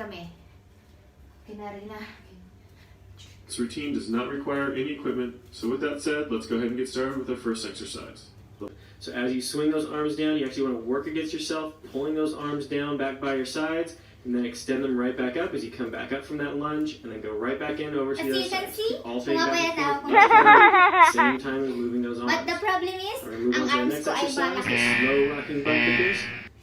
arm eh. Kinari na. This routine does not require any equipment, so with that said, let's go ahead and get started with our first exercise. So as you swing those arms down, you actually want to work against yourself, pulling those arms down back by your sides, and then extend them right back up as you come back up from that lunge, and then go right back in over to the other side. Keep alternating back and forth, same time as moving those arms. But the problem is, We're going to move on to the next exercise, the slow rocking butt kickers,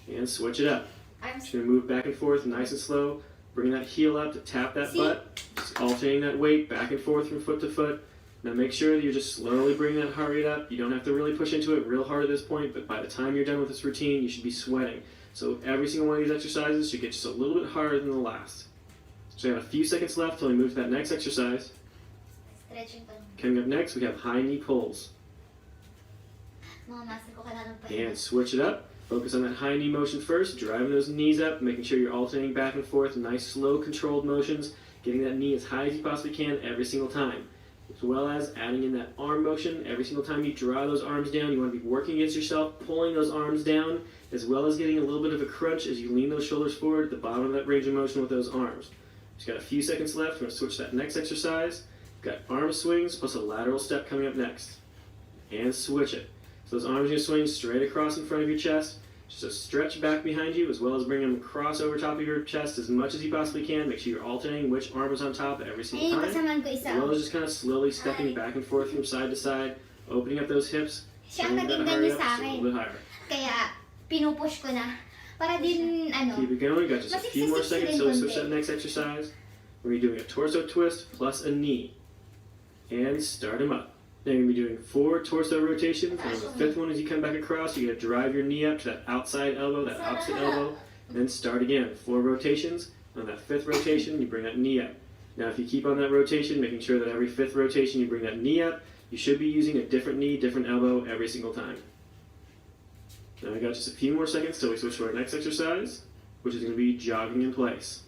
and switch it up. Just going to move back and forth nice and slow, bring that heel up to tap that butt, just alternating that weight back and forth from foot to foot. Now make sure that you're just slowly bringing that heart rate up. You don't have to really push into it real hard at this point, but by the time you're done with this routine, you should be sweating. So every single one of these exercises should get just a little bit harder than the last. So we have a few seconds left till we move to that next exercise. Coming up next, we have high knee pulls. And switch it up. Focus on that high knee motion first, driving those knees up, making sure you're alternating back and forth, nice, slow, controlled motions, getting that knee as high as you possibly can every single time. As well as adding in that arm motion. Every single time you draw those arms down, you want to be working against yourself, pulling those arms down, as well as getting a little bit of a crunch as you lean those shoulders forward at the bottom of that range of motion with those arms. Just got a few seconds left. We're going to switch to that next exercise. We've got arm swings plus a lateral step coming up next. And switch it. So those arms are going to swing straight across in front of your chest. Just a stretch back behind you, as well as bring them across over top of your chest as much as you possibly can. Make sure you're alternating which arm is on top every single time. As well as just kind of slowly stepping back and forth from side to side, opening up those hips, Siya ang naging ganyan sa akin. Kaya, pinupush ko na. Para din, ano. Keep it going. Got just a few more seconds till we switch to that next exercise. We're going to be doing a torso twist plus a knee. And start them up. Then you're going to be doing 4 torso rotations, and on the 5th one as you come back across, you're going to drive your knee up to that outside elbow, that opposite elbow, and then start again. 4 rotations. On that 5th rotation, you bring that knee up. Now if you keep on that rotation, making sure that every 5th rotation you bring that knee up, you should be using a different knee, different elbow every single time. Now we got just a few more seconds till we switch to our next exercise, which is going to be jogging in place.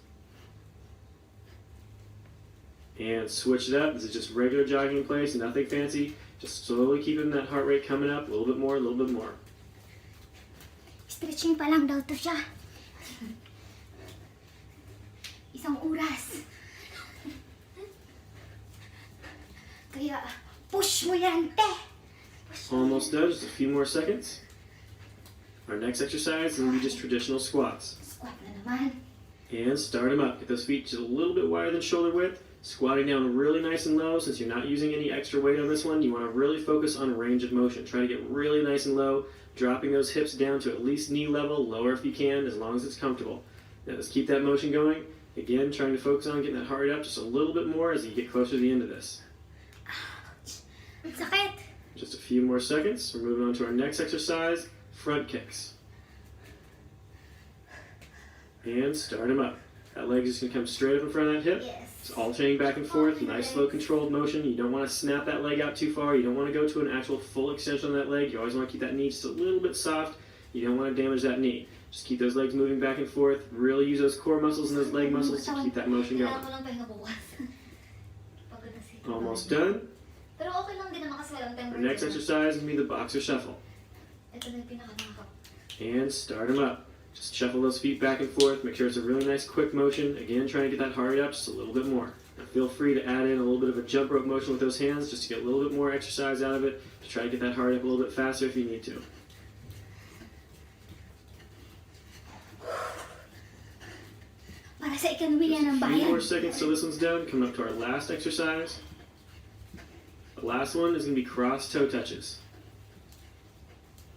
And switch it up. This is just regular jogging in place, nothing fancy. Just slowly keeping that heart rate coming up a little bit more, a little bit more. Stretching pa lang daw to siya. Isang oras. Kaya, push mo yan, te! Almost done, just a few more seconds. Our next exercise is going to be just traditional squats. Squat na naman. And start them up. Get those feet just a little bit wider than shoulder width. Squatting down really nice and low. Since you're not using any extra weight on this one, you want to really focus on range of motion. Try to get really nice and low, dropping those hips down to at least knee level, lower if you can, as long as it's comfortable. Now let's keep that motion going. Again, trying to focus on getting that heart rate up just a little bit more as you get closer to the end of this. Ang sakit. Just a few more seconds. We're moving on to our next exercise, front kicks. And start them up. That leg is just going to come straight up in front of that hip. Yes. Just alternating back and forth, nice slow controlled motion. You don't want to snap that leg out too far. You don't want to go to an actual full extension on that leg. You always want to keep that knee just a little bit soft. You don't want to damage that knee. Just keep those legs moving back and forth. Really use those core muscles and those leg muscles to keep that motion going. Almost done. Pero okay lang din naman kasi walang time. Our next exercise is going to be the boxer shuffle. Ito na yung pinaka-nakakap. And start them up. Just shuffle those feet back and forth. Make sure it's a really nice quick motion. Again, trying to get that heart rate up just a little bit more. Now feel free to add in a little bit of a jump rope motion with those hands just to get a little bit more exercise out of it. To try to get that heart rate up a little bit faster if you need to. Para sa ikanwi yan ng A few bayan. more seconds till this one's done. Coming up to our last exercise. The last one is going to be cross toe touches.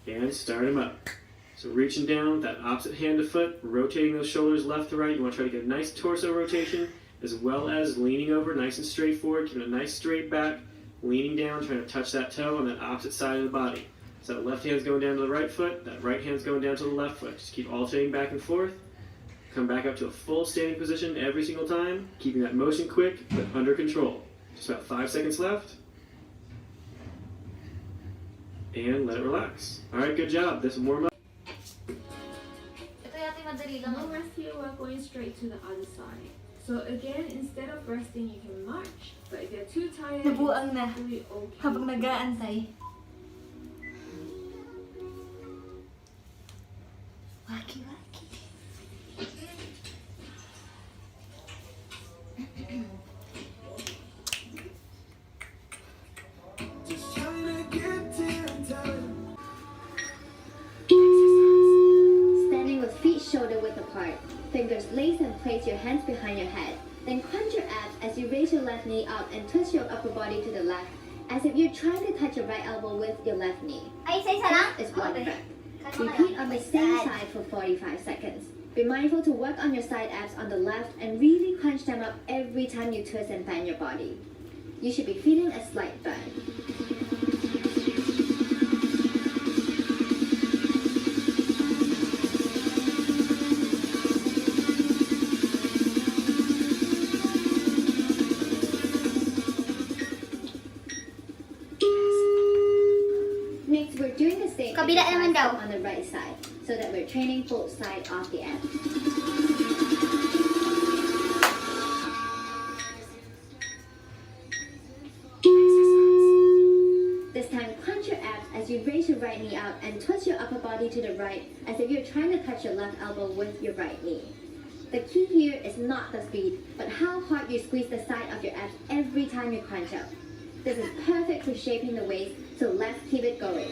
And start them up. So reaching down with that opposite hand to foot, rotating those shoulders left to right. You want to try to get a nice torso rotation, as well as leaning over nice and straight forward, keeping a nice straight back, leaning down, trying to touch that toe on that opposite side of the body. So that left hand's going down to the right foot, that right hand's going down to the left foot. Just keep alternating back and forth. Come back up to a full standing position every single time, keeping that motion quick, but under control. Just about 5 seconds left. And let it relax. Alright, good job. This warm up. No rest here, we're going straight to the other side. So again, instead of resting, you can march. But if you're too tired, Nabuang na. it's really okay. Habang nag-aantay. Waki-waki. your hands behind your head. Then crunch your abs as you raise your left knee up and twist your upper body to the left, as if you're trying to touch your right elbow with your left knee. Ay, isa-isa lang? This is one Okay. rep. Cut mo Repeat lang. on the same side for 45 seconds. Be mindful to work on your side abs on the left and really crunch them up every time you twist and bend your body. You should be feeling a slight burn. Next, we're doing the same Kabila naman daw. exercise on the right side, so that we're training both sides of the abs. This time, crunch your abs as you raise your right knee up and twist your upper body to the right, as if you're trying to touch your left elbow with your right knee. The key here is not the speed, but how hard you squeeze the side of your abs every time you crunch up. This is perfect for shaping the waist, so let's keep it going.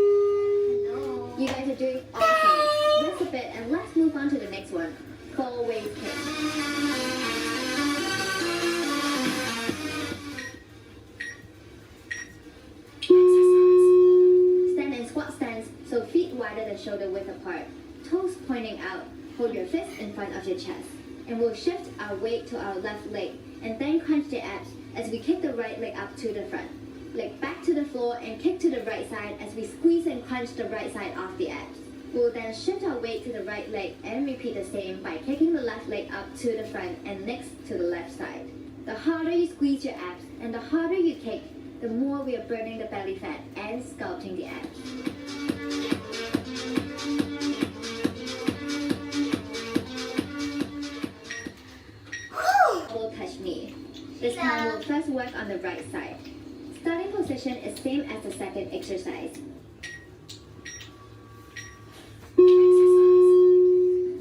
Hello. You guys are doing awesome. Rest a bit and let's move on to the next one. Full waist kick. Stand in squat stance, so feet wider than shoulder width apart. Toes pointing out. Hold your fist in front of your chest. And we'll shift our weight to our left leg and then crunch the abs as we kick the right leg up to the front. Leg back to the floor and kick to the right side as we squeeze and crunch the right side off the abs. We'll then shift our weight to the right leg and repeat the same by kicking the left leg up to the front and next to the left side. The harder you squeeze your abs and the harder you kick, the more we are burning the belly fat and sculpting the abs. Elbow touch knee. This time we'll first work on the right side. Starting position is same as the second exercise.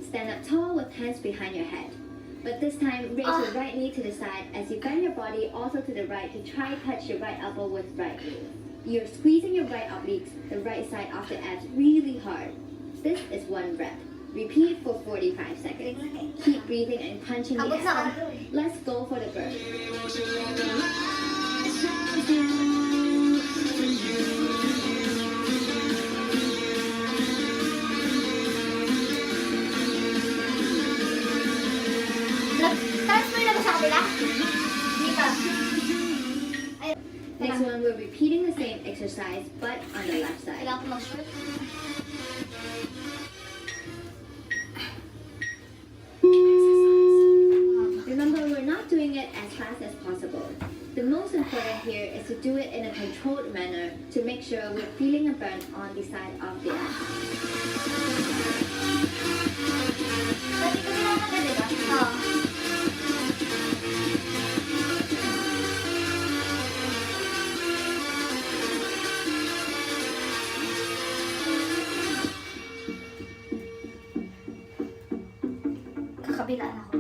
Stand up tall with hands behind your head. But this time, raise your right knee to the side as you bend your body also to the right to try touch your right elbow with right knee. You're squeezing your right obliques, the right side of the abs really hard. This is one rep. Repeat for 45 seconds. Keep breathing and punching the Abot na abs. ako. Let's go for the burn. Transfer na ba sa kabila? Hindi pa. Ay, Next one, we're repeating the same exercise, but on the left side. kailangan ko mag-short. Remember, we're not doing it as fast as possible. The most important here is to do it in a controlled manner to make sure we're feeling a burn on the side of the abs. Dati ko ginawa ka, di ba? Oo. Kakabila na ako.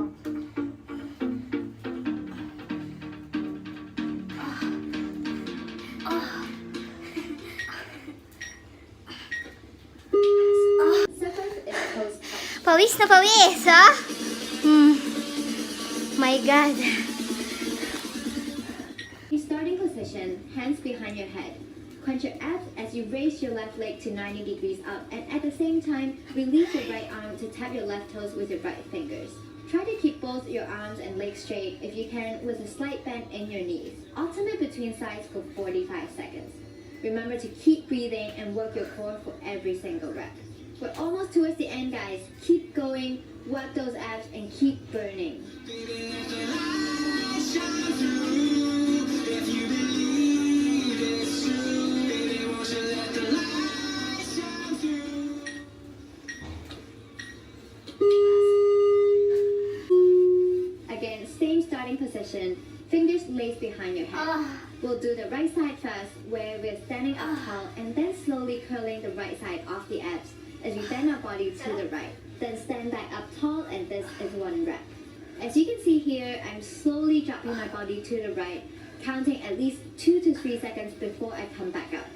Second is close touch. Pawis na pawis, ha? My God. Your starting position, hands behind your head. Crunch your abs as you raise your left leg to 90 degrees up and at the same time, release your right arm to tap your left toes with your right fingers. Try to keep both your arms and legs straight if you can with a slight bend in your knees. Alternate between sides for 45 seconds. Remember to keep breathing and work your core for every single rep. We're almost towards the end, guys. Keep going, work those abs, and keep burning. Again, same starting position. Fingers laced behind your head. We'll do the right side first, where we're standing up tall and then slowly curling the right side off the abs as we bend our body to the right. Then stand back up tall, and this is one rep. As you can see here, I'm slowly dropping my body to the right, counting at least 2 to 3 seconds before I come back up,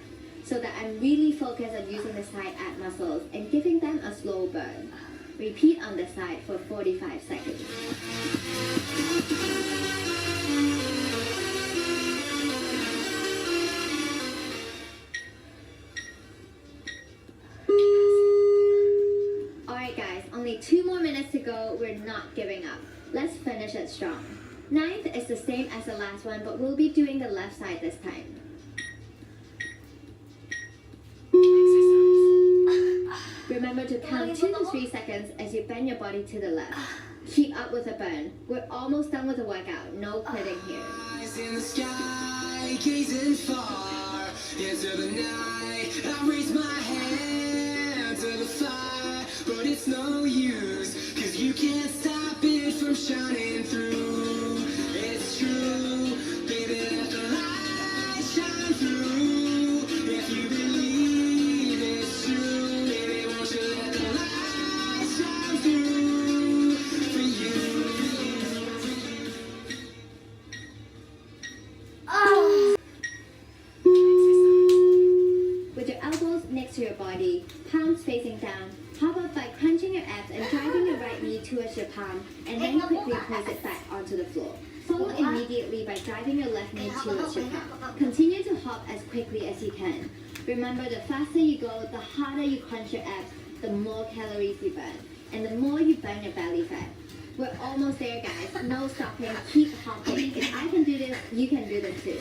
so that I'm really focused on using the side ab muscles and giving them a slow burn. Repeat on the side for 45 seconds. Alright guys, only 2 more minutes to go. We're not giving up. Let's finish it strong. 9th is the same as the last one, but we'll be doing the left side this time. Remember to count 2 to 3 seconds as you bend your body to the left. Keep up with the burn. We're almost done with the workout. No quitting here. Eyes in the sky, gazing far into the night. I raise my hand to the fire, but it's no use, 'cause you can't stop it from shining through. It's true, baby, let the light shine through. If you believe it's true, baby, won't you let the light shine through for you. With your elbows next to your body, palms facing down, hop up by crunching your abs and driving your right knee towards your palm, and then quickly place it back onto the floor. Follow immediately by driving your left knee towards your palm. Continue to hop as quickly as you can. Remember, the faster you go, the harder you crunch your abs, the more calories you burn, and the more you burn your belly fat. We're almost there, guys. No stopping. Keep hopping. If I can do this, you can do this too.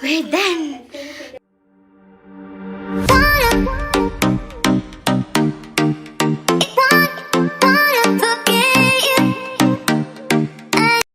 We're done!